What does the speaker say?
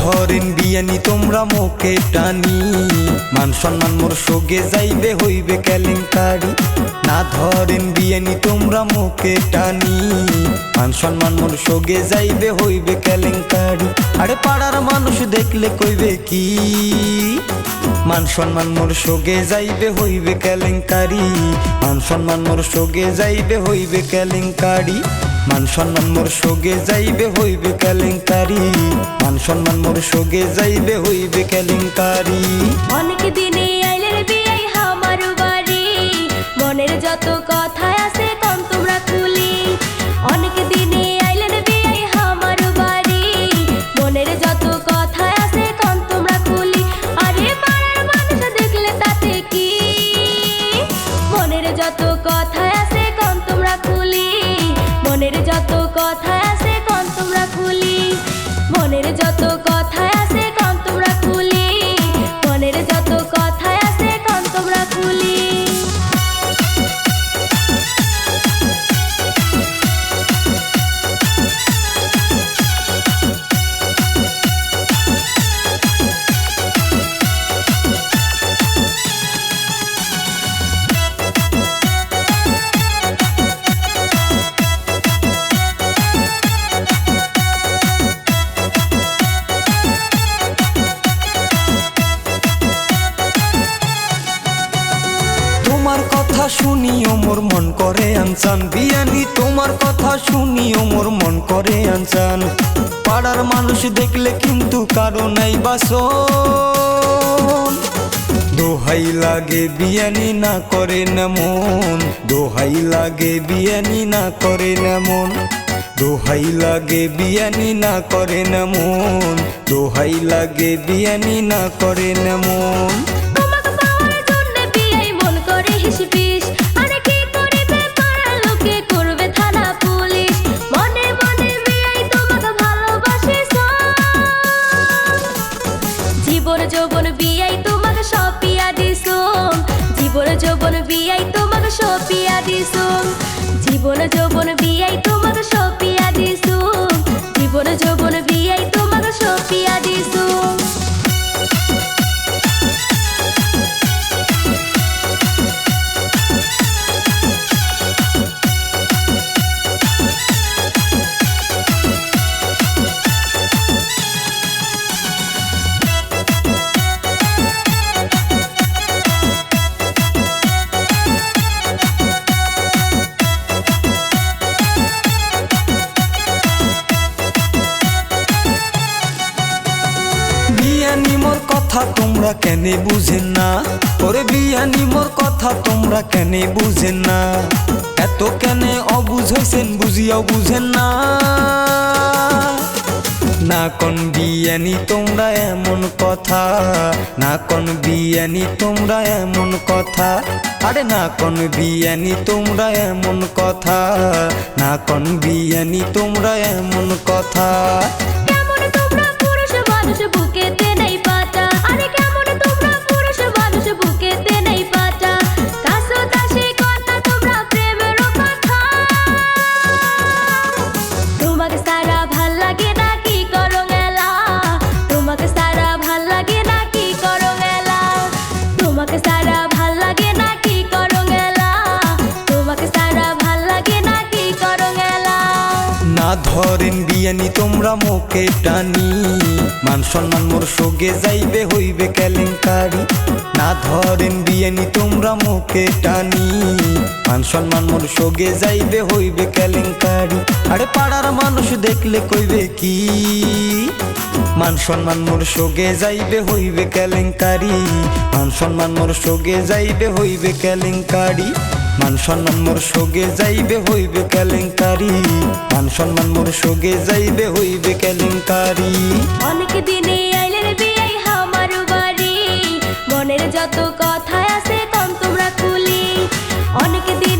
ধরেন বিয়ানি তোমরা মুখে টানি, মান সম্মান মোর সোগে যাইবে হইবে কেলেঙ্কারি। না ধরেন বিয়ানি তোমরা মুখে টানি, মান সম্মান মোর সোগে যাইবে হইবে কেলেঙ্কারি। আরে পাড়ার মানুষ দেখলে কইবে কি, মান সম্মান মোর সোগে যাইবে হইবে কেলেঙ্কারি। মান সম্মান মোর সোগে যাইবে হইবে কেলেঙ্কারি। মান সম্মান মোর সোগে যাইবে হইবে কেলেঙ্কারি। মান সম্মান মোর সোগে যাইবে হইবে কেলেঙ্কারি। অনেক দিনে আইলের বিয়াই আমার বাড়ি, মনের যত কথা আছে কম তোমরা খুলি। অনেক দিনে আইলের বিয়াই আমার বাড়ি, মনের যত কথা আছে কম তোমরা খুলি। আরে পাড়ার মানুষ দেখলে তাতে কি, মনের যত কথা আছে কম তোমরা খুলি। মনের যত কথা আছে কম তোমরা খুলি। মনের যত কথা আছে কম তোমরা খুলি। মনের যত কথা আছে কম তোমরা খুলি। তোমার কথা শুনিও মোর মন করে আনচান, বিয়ানি তোমার কথা শুনিও মোর মন করে আনচান। পাড়ার মানুষ দেখলে কিন্তু কারো নাই বাসন, দোহাই লাগে বিয়ানি না করে না মন। দোহাই লাগে বিয়ানি না করে না মন। দোহাই লাগে বিয়ানি না করে না মন। দোহাই লাগে বিয়ানি না করে না মন। তোমাকে পাওয়ার জন্য বিয়াই মন করে হিসপিস। আরে কি করিবে পাড়ার লোকে, করবে থানা পুলিশ। মনে মনে বিয়াই তোমাকে ভালোবাসে জীবন যৌবন বিয়াই তোমাকে সপিয়া দিছুম। জীবন যৌবন বিয়াই তোমাকে সপিয়া দিছুম। জীবন যৌবন বিয়াই তোমাকে সপিয়া দিছুম। জীবন যৌবন বিয়াই তোমাকে সপিয়া দিছুম। বিয়ানি মোর কথা তোমরা কেনে বুঝেন না, ওরে বিয়ানি মোর কথা তোমরা কেনে বুঝেন না। এত কেনে অবুঝ হইছেন বুঝিয়াও বুঝেন না। না কোন বিয়ানি তোমরা এমন কথা, না কোন বিয়ানি তোমরা এমন কথা। আরে না কোন বিয়ানি তোমরা এমন কথা, না কোন বিয়ানি তোমরা এমন কথা। কেমন তোমরা পুরুষ মানুষ বুকেতে নেই পাটা। আরে কেমন তোমরা পুরুষ মানুষ বুকেতে নেই পাটা। কাছো দাসী কথা তোমরা প্রেমের কথা। তোমাকে সারা ভাল লাগে না কি করো গেলা। তোমাকে সারা ভাল লাগে না কি করো গেলা। তোমাকে সারা ভাল লাগে না কি করো গেলা। তোমাকে সারা ভাল লাগে না কি করো গেলা। না ধরেন বিয়ানি তোমরা মুখে টানি, মান সম্মান মোর সোগে যাইবে হইবে কেলেঙ্কারি। না ধরেন বিয়ানি তোমরা মুখে টানি, মান সম্মান মোর সোগে যাইবে হইবে কেলেঙ্কারি। আরে পাড়ার মানুষ দেখলে কইবে কি, মান সম্মান মোর সোগে যাইবে হইবে কেলেঙ্কারি। মান সম্মান মোর সোগে যাইবে হইবে কেলেঙ্কারি। মান সম্মান মোর সোগে যাইবে হইবে কেলেঙ্কারি। মান সম্মান মোর সোগে যাইবে হইবে কেলেঙ্কারি। অনেক দিনে আইলের বিয়াই আমার বাড়ি, মনের যত কথা আছে কম তোমরা খুলি। অনেক দিন